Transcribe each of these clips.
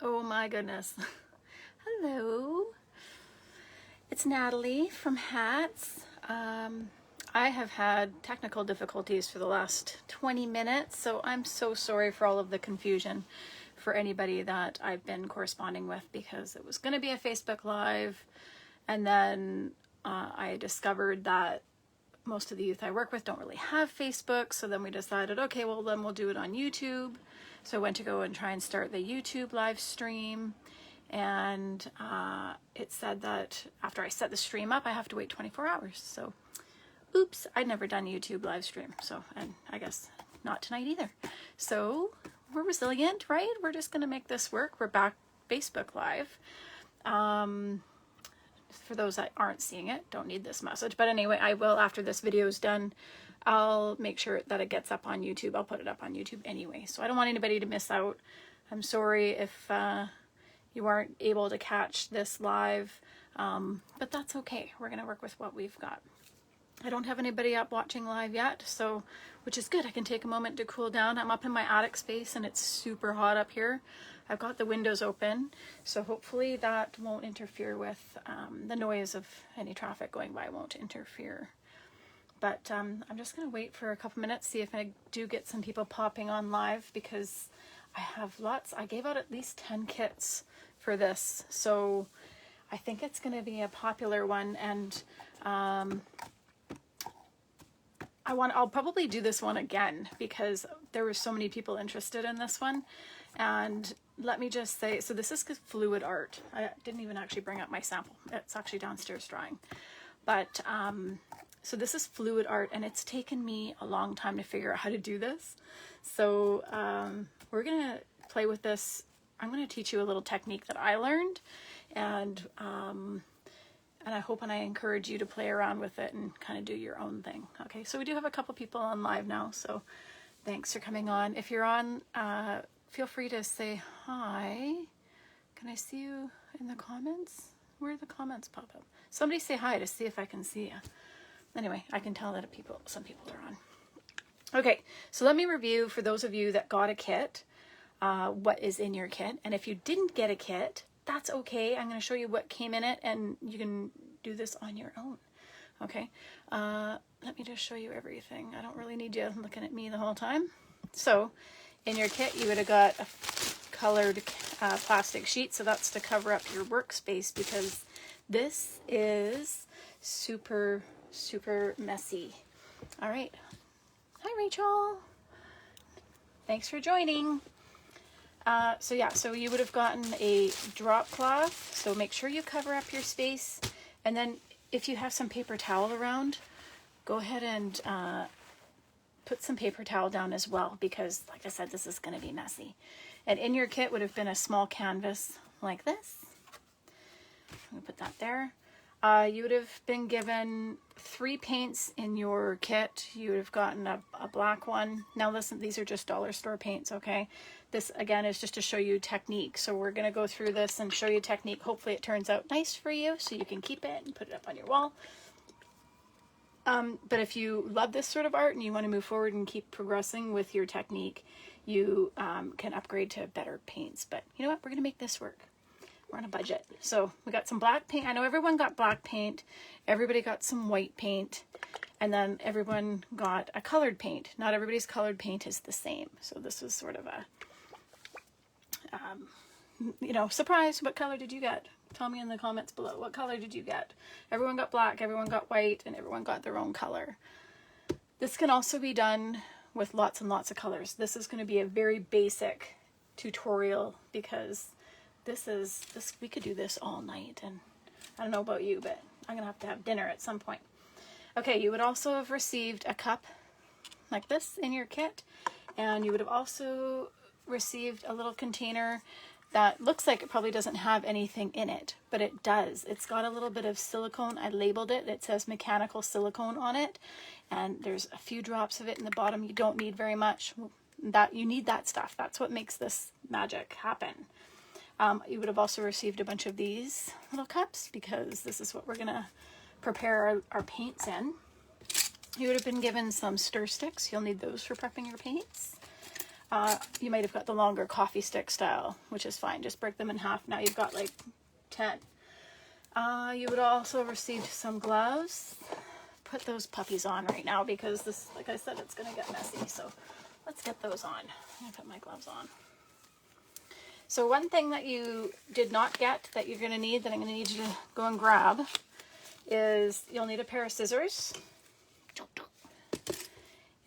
Oh my goodness. Hello. It's Natalie from Hats. I have had technical difficulties for the last 20 minutes, so I'm so sorry for all of the confusion for anybody that I've been corresponding with, because it was going to be a Facebook Live, and then I discovered that most of the youth I work with don't really have Facebook, so then we decided, okay, well then we'll do it on YouTube. So I went to go and try and start the YouTube live stream, and it said that after I set the stream up, I have to wait 24 hours. So oops, I'd never done a YouTube live stream, so, and I guess not tonight either. So we're resilient, right? We're just gonna make this work. We're back Facebook Live. For those that aren't seeing it, don't need this message. But anyway, I will, after this video is done, I'll make sure that it gets up on YouTube. I'll put it up on YouTube anyway. So I don't want anybody to miss out. I'm sorry if you aren't able to catch this live, but that's okay. We're gonna work with what we've got. I don't have anybody up watching live yet, so, which is good. I can take a moment to cool down. I'm up in my attic space and it's super hot up here. I've got the windows open, so hopefully that won't interfere with the noise of any traffic going by, won't interfere. But I'm just gonna wait for a couple minutes, see if I do get some people popping on live, because I have lots. I gave out at least 10 kits for this, so I think it's gonna be a popular one, and I'll probably do this one again because there were so many people interested in this one. And let me just say, so this is fluid art. I didn't even actually bring up my sample. It's actually downstairs drying. But so this is fluid art, and it's taken me a long time to figure out how to do this. So we're gonna play with this. I'm gonna teach you a little technique that I learned, and I hope and I encourage you to play around with it and kind of do your own thing. Okay, so we do have a couple people on live now, so thanks for coming on. If you're on, feel free to say hi. Can I see you in the comments? Where do the comments pop up? Somebody say hi to see if I can see you. Anyway, I can tell that some people are on. Okay, so let me review for those of you that got a kit, what is in your kit. And if you didn't get a kit, that's okay. I'm going to show you what came in it, and you can do this on your own. Okay, let me just show you everything. I don't really need you looking at me the whole time. So in your kit, you would have got a colored plastic sheet. So that's to cover up your workspace, because this is super, super messy. All right. Hi, Rachel. Thanks for joining. So yeah, so you would have gotten a drop cloth, so make sure you cover up your space, and then if you have some paper towel around, go ahead and put some paper towel down as well, because like I said, this is going to be messy. And in your kit would have been a small canvas like this. I'm going to put that there. You would have been given 3 paints in your kit. You would have gotten a black one. Now listen, these are just dollar store paints, okay? This again is just to show you technique. So we're gonna go through this and show you technique. Hopefully it turns out nice for you so you can keep it and put it up on your wall. But if you love this sort of art and you wanna move forward and keep progressing with your technique, you can upgrade to better paints. But you know what, we're gonna make this work. We're on a budget. So we got some black paint. I know everyone got black paint. Everybody got some white paint. And then everyone got a colored paint. Not everybody's colored paint is the same. So this was sort of a, you know, surprise. What color did you get? Tell me in the comments below. What color did you get? Everyone got black, everyone got white, and everyone got their own color. This can also be done with lots and lots of colors. This is going to be a very basic tutorial, because we could do this all night, and I don't know about you, but I'm gonna have to have dinner at some point. Okay, you would also have received a cup like this in your kit, and you would have also received a little container that looks like it probably doesn't have anything in it, but it does. It's got a little bit of silicone. I labeled it. It says mechanical silicone on it, and there's a few drops of it in the bottom. You don't need very much. You need that stuff. That's what makes this magic happen. You would have also received a bunch of these little cups, because this is what we're gonna prepare our paints in. You would have been given some stir sticks. You'll need those for prepping your paints. You might have got the longer coffee stick style, which is fine. Just break them in half. Now you've got like 10. You would also receive some gloves. Put those puppies on right now because this, like I said, it's going to get messy. So let's get those on. I'm going to put my gloves on. So one thing that you did not get that you're going to need, that I'm going to need you to go and grab, is you'll need a pair of scissors.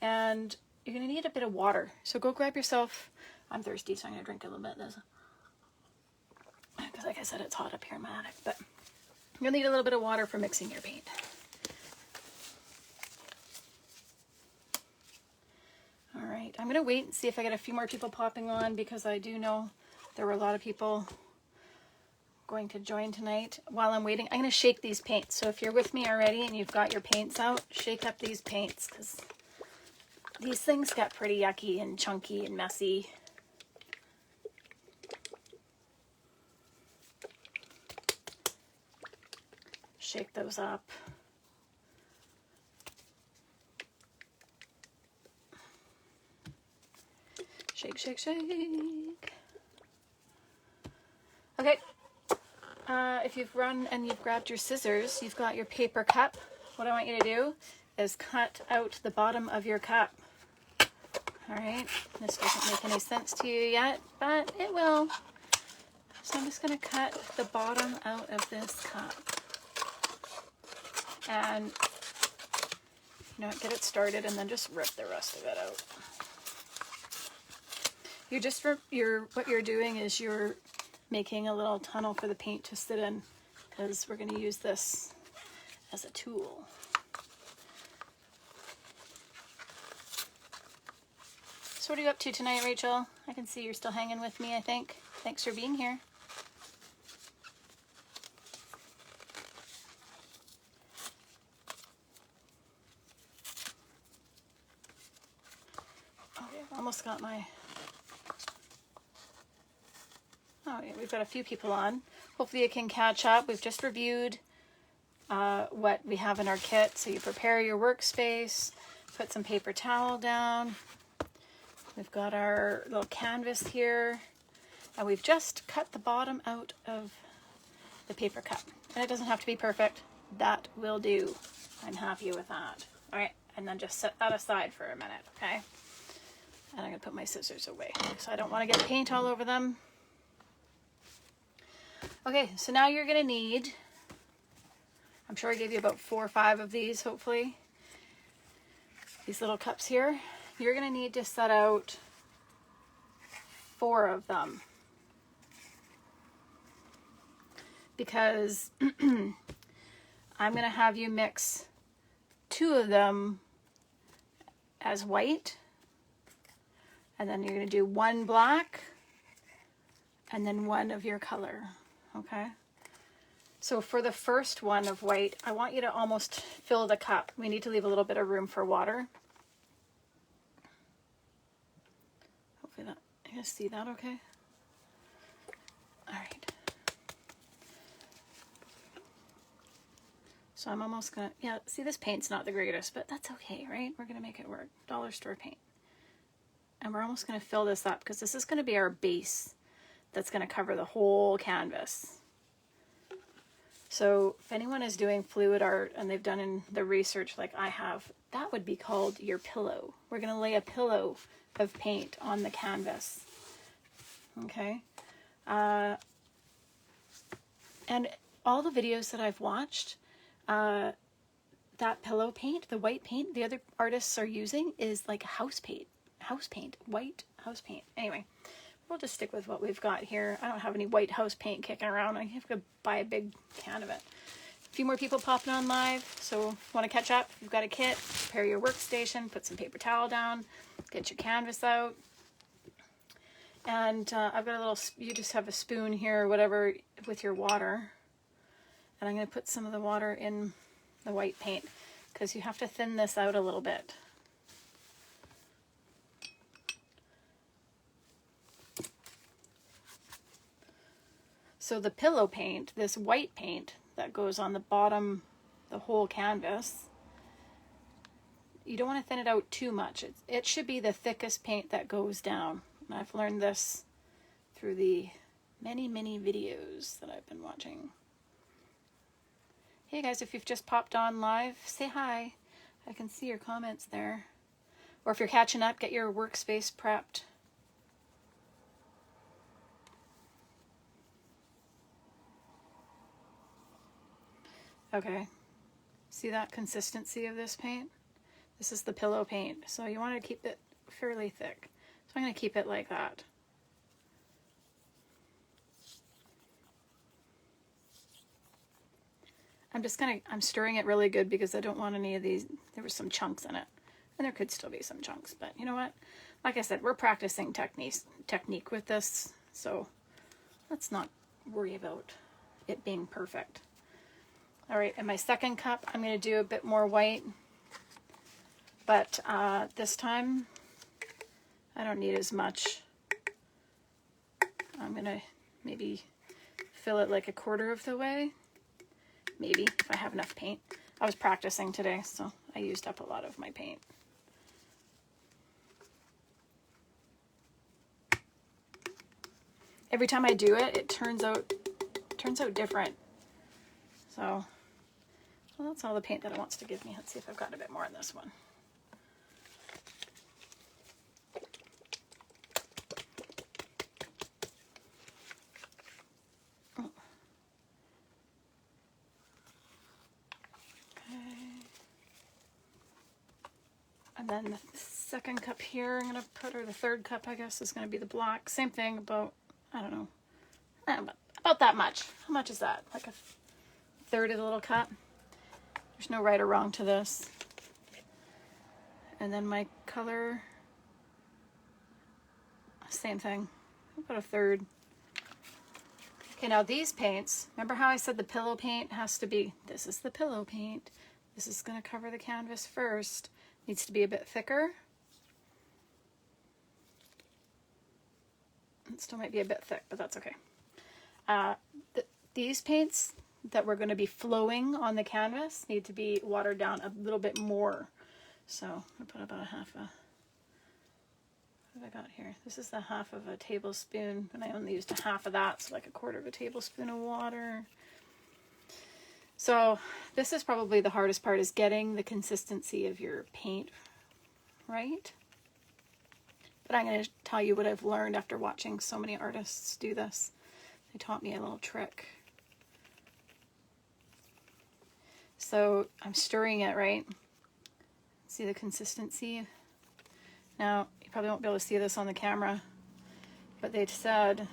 And you're going to need a bit of water. So go grab yourself, I'm thirsty, so I'm going to drink a little bit of this. Because like I said, it's hot up here in my attic. But you'll need a little bit of water for mixing your paint. All right, I'm going to wait and see if I get a few more people popping on, because I do know there were a lot of people going to join tonight. While I'm waiting, I'm going to shake these paints. So if you're with me already and you've got your paints out, shake up these paints, because these things get pretty yucky and chunky and messy. Shake those up. Shake, shake, shake. Okay. If you've run and you've grabbed your scissors, you've got your paper cup. What I want you to do is cut out the bottom of your cup. All right. This doesn't make any sense to you yet, but it will. So I'm just going to cut the bottom out of this cup. And, you know, get it started and then just rip the rest of it out. What you're doing is you're making a little tunnel for the paint to sit in, because we're going to use this as a tool. So what are you up to tonight, Rachel? I can see you're still hanging with me, I think. Thanks for being here. Okay, I've almost got my... Oh, yeah, we've got a few people on. Hopefully you can catch up. We've just reviewed what we have in our kit. So you prepare your workspace, put some paper towel down. We've got our little canvas here, and we've just cut the bottom out of the paper cup. And it doesn't have to be perfect. That will do. I'm happy with that. All right, and then just set that aside for a minute, okay? And I'm gonna put my scissors away, so I don't wanna get paint all over them. Okay, so now you're gonna need, I'm sure I gave you about 4 or 5 of these, hopefully. These little cups here. You're gonna need to set out 4 of them, because I'm gonna have you mix 2 of them as white, and then you're gonna do 1 black, and then 1 of your color. Okay, so for the first one of white, I want you to almost fill the cup. We need to leave a little bit of room for water. Hopefully that, you guys see that okay? All right. So I'm almost gonna, yeah, see, this paint's not the greatest, but that's okay, right? We're gonna make it work. Dollar store paint. And we're almost gonna fill this up, because this is gonna be our base that's going to cover the whole canvas. So if anyone is doing fluid art and they've done in the research like I have, that would be called your pillow. We're going to lay a pillow of paint on the canvas. Okay. And all the videos that I've watched, that pillow paint, the white paint the other artists are using is like house paint, white house paint. Anyway. We'll just stick with what we've got here. I don't have any white house paint kicking around. I have to buy a big can of it. A few more people popping on live. So want to catch up? If you've got a kit, prepare your workstation, put some paper towel down, get your canvas out. And I've got a little, you just have a spoon here or whatever with your water. And I'm going to put some of the water in the white paint, because you have to thin this out a little bit. So the pillow paint, this white paint that goes on the bottom, the whole canvas, you don't want to thin it out too much. It should be the thickest paint that goes down. And I've learned this through the many, many videos that I've been watching. Hey guys, if you've just popped on live, say hi. I can see your comments there. Or if you're catching up, get your workspace prepped. Okay, see that consistency of this paint? This is the pillow paint, so you want to keep it fairly thick. So I'm going to keep it like that. I'm stirring it really good because I don't want any of these, there were some chunks in it. And there could still be some chunks, but you know what? Like I said, we're practicing technique with this, so let's not worry about it being perfect. All right, in my second cup, I'm going to do a bit more white, but this time I don't need as much. I'm going to maybe fill it like a quarter of the way, maybe, if I have enough paint. I was practicing today, so I used up a lot of my paint. Every time I do it, it turns out different. So, well, that's all the paint that it wants to give me. Let's see if I've got a bit more in this one. Oh. Okay. And then the second cup here, I'm going to put, or the third cup, I guess, is going to be the black. Same thing, about, I don't know, about that much. How much is that? Like a third of the little cup. There's no right or wrong to this. And then my color, same thing, about a third. Okay, now these paints, remember how I said the pillow paint has to be, this is the pillow paint. This is going to cover the canvas first. Needs to be a bit thicker. It still might be a bit thick, but that's okay. These paints that we're going to be flowing on the canvas need to be watered down a little bit more. So I'll put about a half a, what have I got here? This is the half of a tablespoon, and I only used a half of that, so like a quarter of a tablespoon of water. So this is probably the hardest part, is getting the consistency of your paint right. But I'm going to tell you what I've learned after watching so many artists do this. They taught me a little trick. So I'm stirring it, right? See the consistency? Now, you probably won't be able to see this on the camera, but they've said,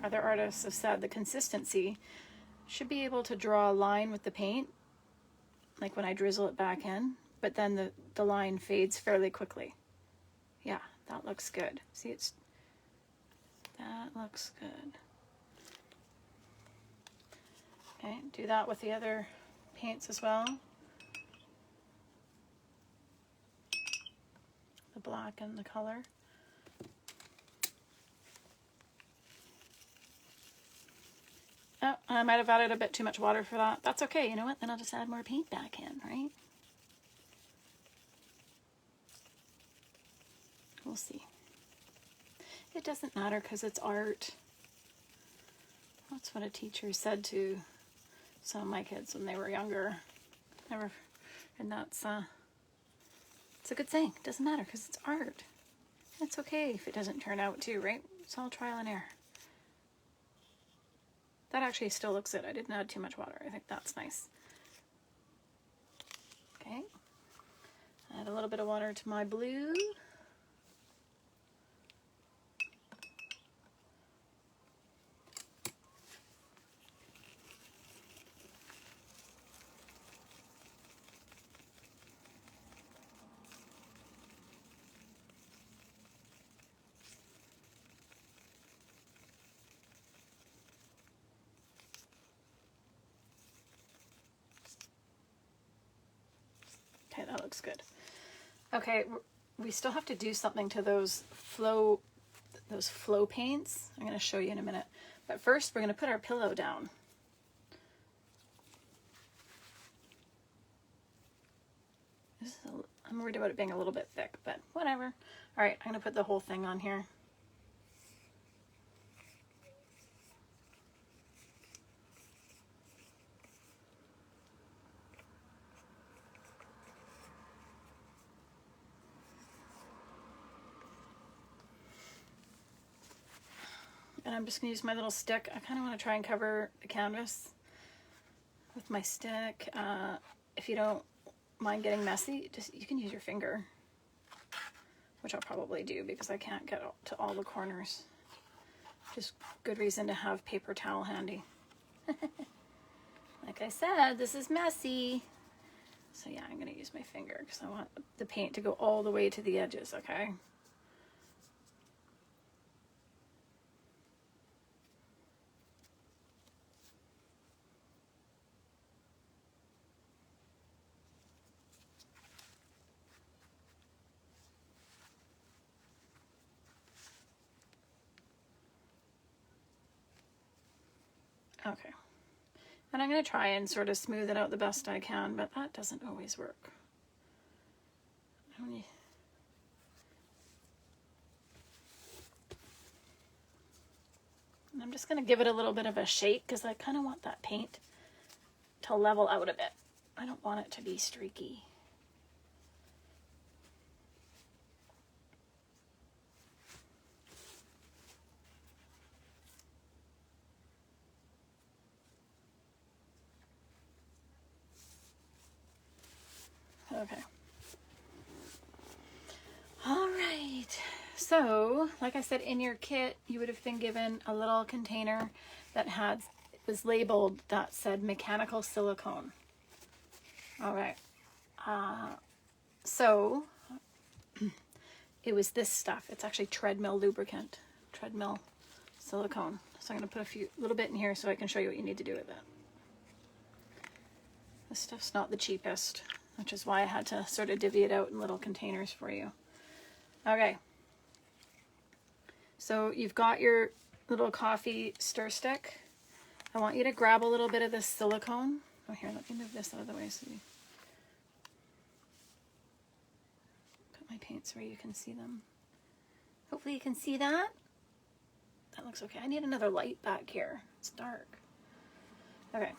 other artists have said, the consistency should be able to draw a line with the paint, like when I drizzle it back in, but then the line fades fairly quickly. Yeah, that looks good. See, that looks good. Okay, do that with the other paints as well. The black and the color. Oh, I might have added a bit too much water for that. That's okay, you know what? Then I'll just add more paint back in, right? We'll see. It doesn't matter because it's art. That's what a teacher said to some of my kids when they were younger. And that's it's a good saying. It doesn't matter because it's art. It's okay if it doesn't turn out too, right? It's all trial and error. That actually still looks good. I didn't add too much water. I think that's nice. Okay. Add a little bit of water to my blue. Okay, that looks good. Okay, we still have to do something to those flow paints. I'm going to show you in a minute. But first, we're going to put our pillow down. This is I'm worried about it being a little bit thick, but whatever. All right, I'm gonna put the whole thing on here. And I'm just gonna use my little stick. I kind of want to try and cover the canvas with my stick. If you don't mind getting messy, you can use your finger, which I'll probably do because I can't get to all the corners. Just good reason to have paper towel handy. Like I said, this is messy. So yeah, I'm gonna use my finger because I want the paint to go all the way to the edges, okay? Okay. And I'm going to try and sort of smooth it out the best I can, but that doesn't always work. And I'm just going to give it a little bit of a shake because I kind of want that paint to level out a bit. I don't want it to be streaky. Okay. All right. So, like I said, in your kit, you would have been given a little container that was labeled that said mechanical silicone. All right. So it was this stuff. It's actually treadmill lubricant, treadmill silicone. So I'm going to put a little bit in here so I can show you what you need to do with it. This stuff's not the cheapest, which is why I had to sort of divvy it out in little containers for you. Okay. So you've got your little coffee stir stick. I want you to grab a little bit of this silicone. Oh, here, let me move this out of the way so you put my paints where you can see them. Hopefully you can see that. That looks okay. I need another light back here. It's dark. Okay.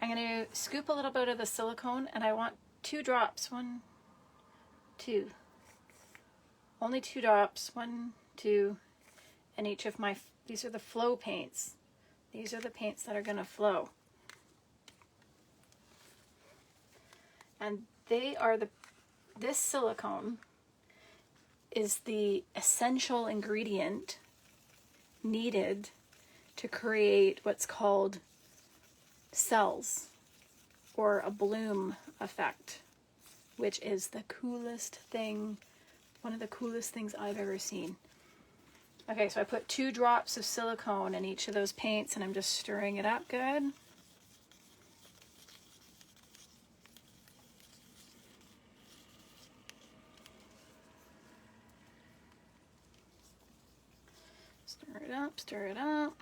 I'm going to scoop a little bit of the silicone, and I want 2 drops. 1, 2. Only 2 drops. 1, 2. And each of these are the flow paints. These are the paints that are going to flow. And this silicone is the essential ingredient needed to create what's called cells or a bloom effect, which is the coolest thing, one of the coolest things I've ever seen. Okay, so I put 2 drops of silicone in each of those paints and I'm just stirring it up good. Stir it up, stir it up.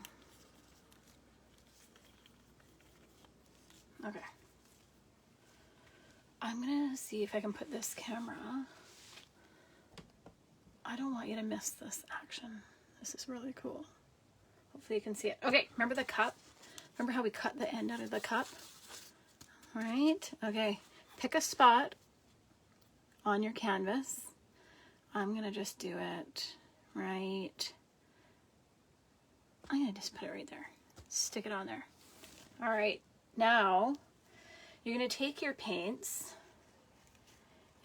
Okay. I'm gonna see if I can put this camera. I don't want you to miss this action. This is really cool. Hopefully you can see it. Okay, remember the cup? Remember how we cut the end out of the cup? All right, okay. Pick a spot on your canvas. I'm gonna just do it right. I'm gonna just put it right there. Stick it on there. All right, now you're gonna take your paints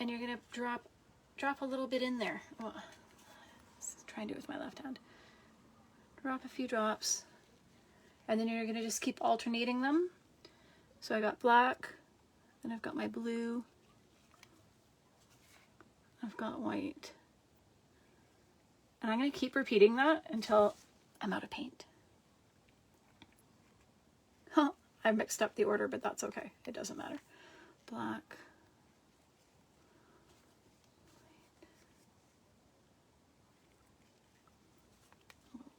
and you're gonna drop a little bit in there. Well, let's try and do it with my left hand. Drop a few drops, and then you're gonna just keep alternating them. So I got black, then I've got my blue, I've got white. And I'm gonna keep repeating that until I'm out of paint. Huh, I mixed up the order, but that's okay. It doesn't matter. Black.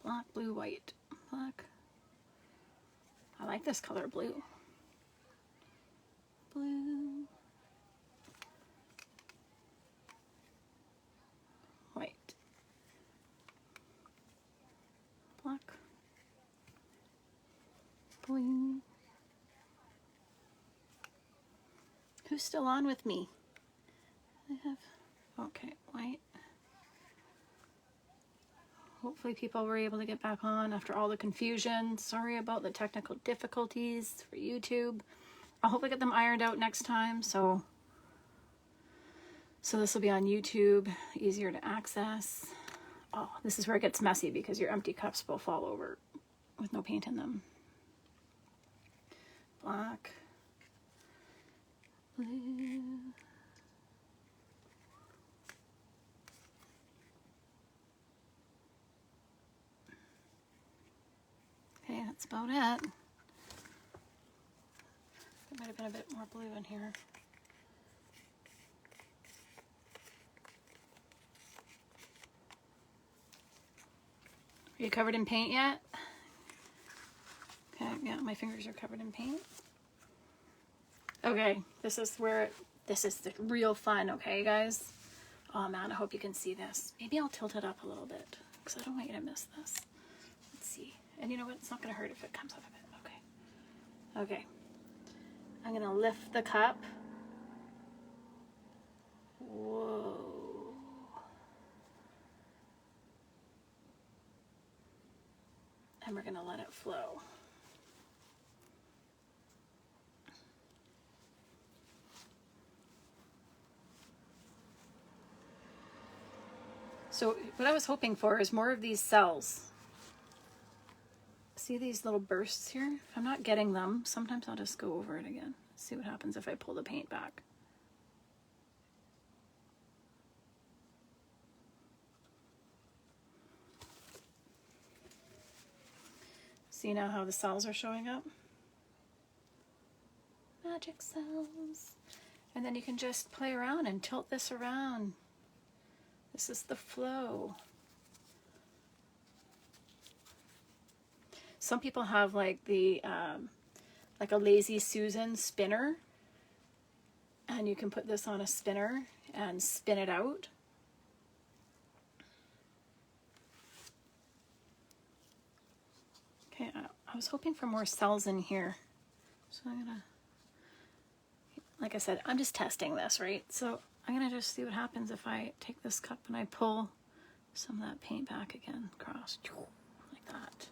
Black, blue, white. Black. I like this color, blue. Blue. Who's still on with me? I have, okay, white. Hopefully people were able to get back on after all the confusion. Sorry about the technical difficulties for YouTube. I'll hopefully get them ironed out next time. So this will be on YouTube, easier to access. Oh, this is where it gets messy because your empty cups will fall over with no paint in them. Black. Blue. Okay, that's about it. There might have been a bit more blue in here. Are you covered in paint yet? Okay, yeah, my fingers are covered in paint. Okay, this is the real fun, okay, guys? Oh man, I hope you can see this. Maybe I'll tilt it up a little bit because I don't want you to miss this. Let's see. And you know what? It's not going to hurt if it comes up a bit. Okay. Okay. I'm going to lift the cup. Whoa. And we're going to let it flow. So what I was hoping for is more of these cells. See these little bursts here? If I'm not getting them, sometimes I'll just go over it again. See what happens if I pull the paint back. See now how the cells are showing up? Magic cells. And then you can just play around and tilt this around. This is the flow. Some people have like the like a Lazy Susan spinner, and you can put this on a spinner and spin it out. Okay, I was hoping for more cells in here, so I'm gonna, like I said, I'm just testing this, right? So I'm gonna just see what happens if I take this cup and I pull some of that paint back again across, like that.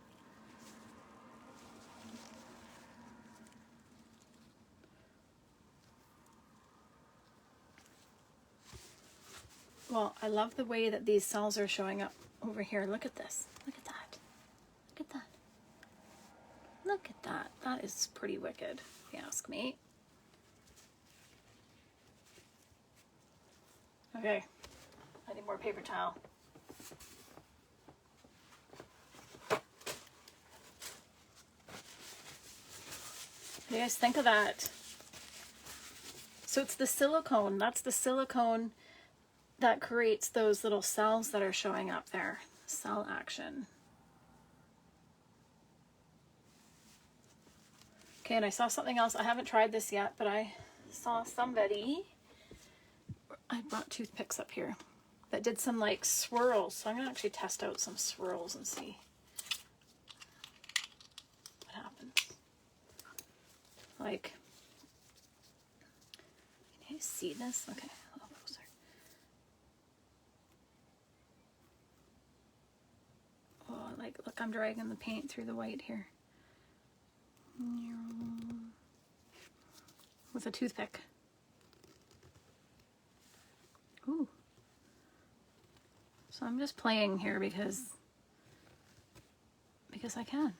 Well, I love the way that these cells are showing up over here. Look at this. Look at that. Look at that. Look at that. That is pretty wicked, if you ask me. Okay, I need more paper towel. What do you guys think of that? So it's the silicone. That's the silicone that creates those little cells that are showing up there. Cell action. Okay, and I saw something else. I haven't tried this yet, but I saw somebody, I brought toothpicks up here, that did some like swirls. So I'm gonna actually test out some swirls and see what happens. Like, can you see this? Okay, a little closer. Oh, like, look, I'm dragging the paint through the white here. With a toothpick. Ooh. So I'm just playing here because I can.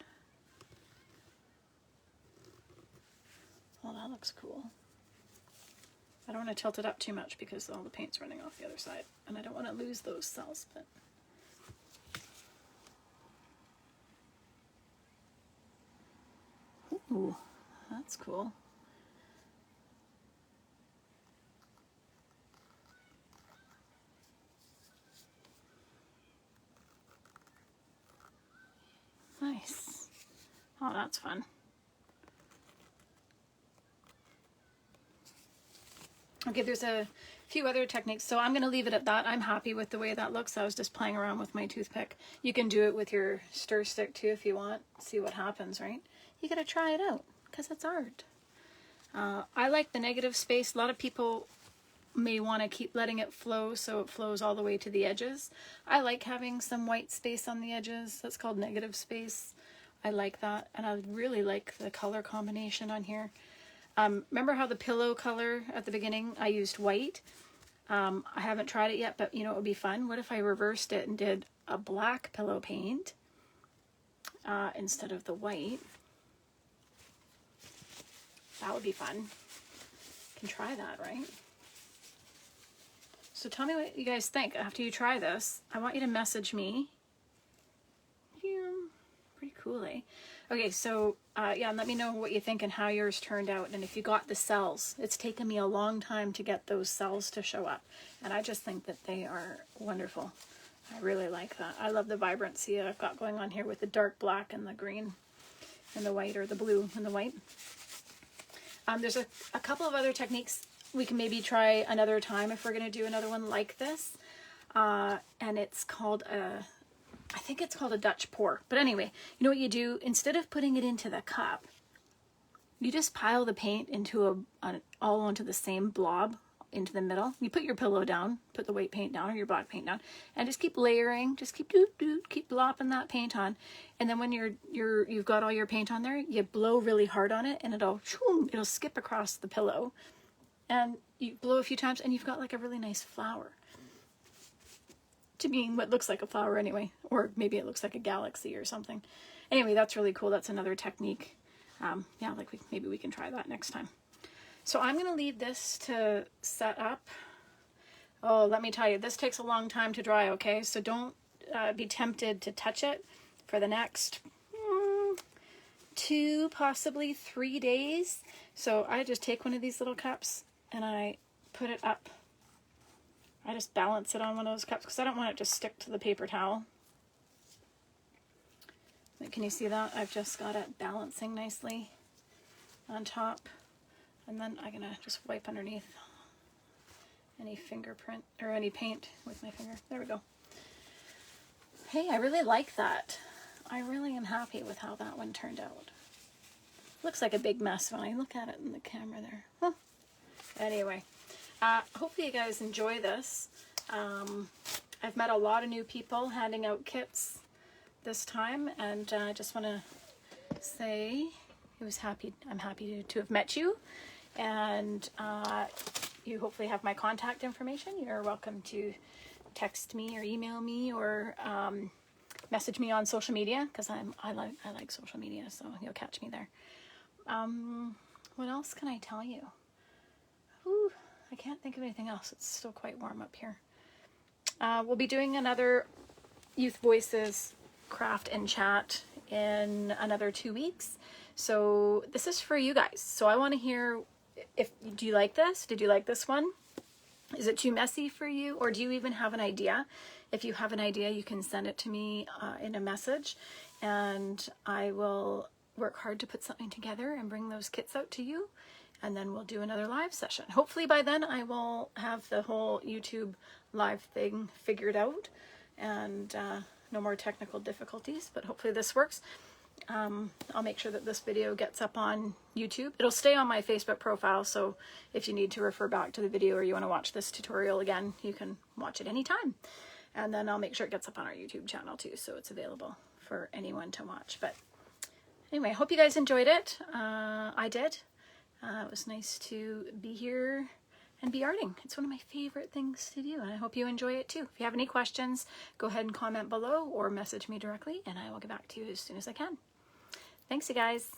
Well, that looks cool. I don't want to tilt it up too much because all the paint's running off the other side, and I don't want to lose those cells, but ooh, that's cool. Nice. Oh, that's fun. Okay, there's a few other techniques, so I'm going to leave it at that. I'm happy with the way that looks. I was just playing around with my toothpick. You can do it with your stir stick too if you want. See what happens, right? You got to try it out because it's art. I like the negative space. A lot of people may want to keep letting it flow so it flows all the way to the edges. I like having some white space on the edges. That's called negative space. I like that, and I really like the color combination on here. Remember how the pillow color at the beginning, I used white? I haven't tried it yet, but you know, it would be fun. What if I reversed it and did a black pillow paint instead of the white? That would be fun. Can try that, right? So tell me what you guys think after you try this. I want you to message me. Yeah, pretty cool, eh? Okay, so yeah, and let me know what you think and how yours turned out, and if you got the cells. It's taken me a long time to get those cells to show up, and I just think that they are wonderful. I really like that. I love the vibrancy I've got going on here with the dark black and the green and the white, or the blue and the white. There's a couple of other techniques we can maybe try another time if we're going to do another one like this. And it's called I think it's called a Dutch pour. But anyway, you know what you do? Instead of putting it into the cup, you just pile the paint into all onto the same blob into the middle. You put your pillow down, put the white paint down or your black paint down, and just keep layering, just keep keep blopping that paint on. And then when you've got all your paint on there, you blow really hard on it, and it'll skip across the pillow. And you blow a few times, and you've got like a really nice flower. To me, what looks like a flower anyway, or maybe it looks like a galaxy or something. Anyway, that's really cool. That's another technique. Yeah, like maybe we can try that next time. So I'm going to leave this to set up. Oh, let me tell you, this takes a long time to dry, okay? So don't be tempted to touch it for the next 2, possibly 3 days. So I just take one of these little cups and I put it up. I just balance it on one of those cups because I don't want it to stick to the paper towel. Can you see that? I've just got it balancing nicely on top. And then I'm going to just wipe underneath any fingerprint or any paint with my finger. There we go. Hey, I really like that. I really am happy with how that one turned out. Looks like a big mess when I look at it in the camera there. Huh. Anyway, hopefully you guys enjoy this. I've met a lot of new people handing out kits this time, and I just want to say I'm happy to have met you. And you hopefully have my contact information. You're welcome to text me or email me or message me on social media, because I like social media, so you'll catch me there. What else can I tell you? Ooh, I can't think of anything else. It's still quite warm up here. We'll be doing another Youth Voices craft and chat in another 2 weeks. So this is for you guys. So I want to hear, do you like this? Did you like this one? Is it too messy for you? Or do you even have an idea? If you have an idea, you can send it to me in a message, and I will work hard to put something together and bring those kits out to you. And then we'll do another live session. Hopefully by then I will have the whole YouTube live thing figured out, and no more technical difficulties, but hopefully this works. I'll make sure that this video gets up on YouTube. It'll stay on my Facebook profile, so if you need to refer back to the video or you want to watch this tutorial again, you can watch it anytime. And then I'll make sure it gets up on our YouTube channel too, so it's available for anyone to watch. But anyway, I hope you guys enjoyed it. I did. It was nice to be here and be arting. It's one of my favorite things to do, and I hope you enjoy it too. If you have any questions, go ahead and comment below or message me directly, and I will get back to you as soon as I can. Thanks, you guys.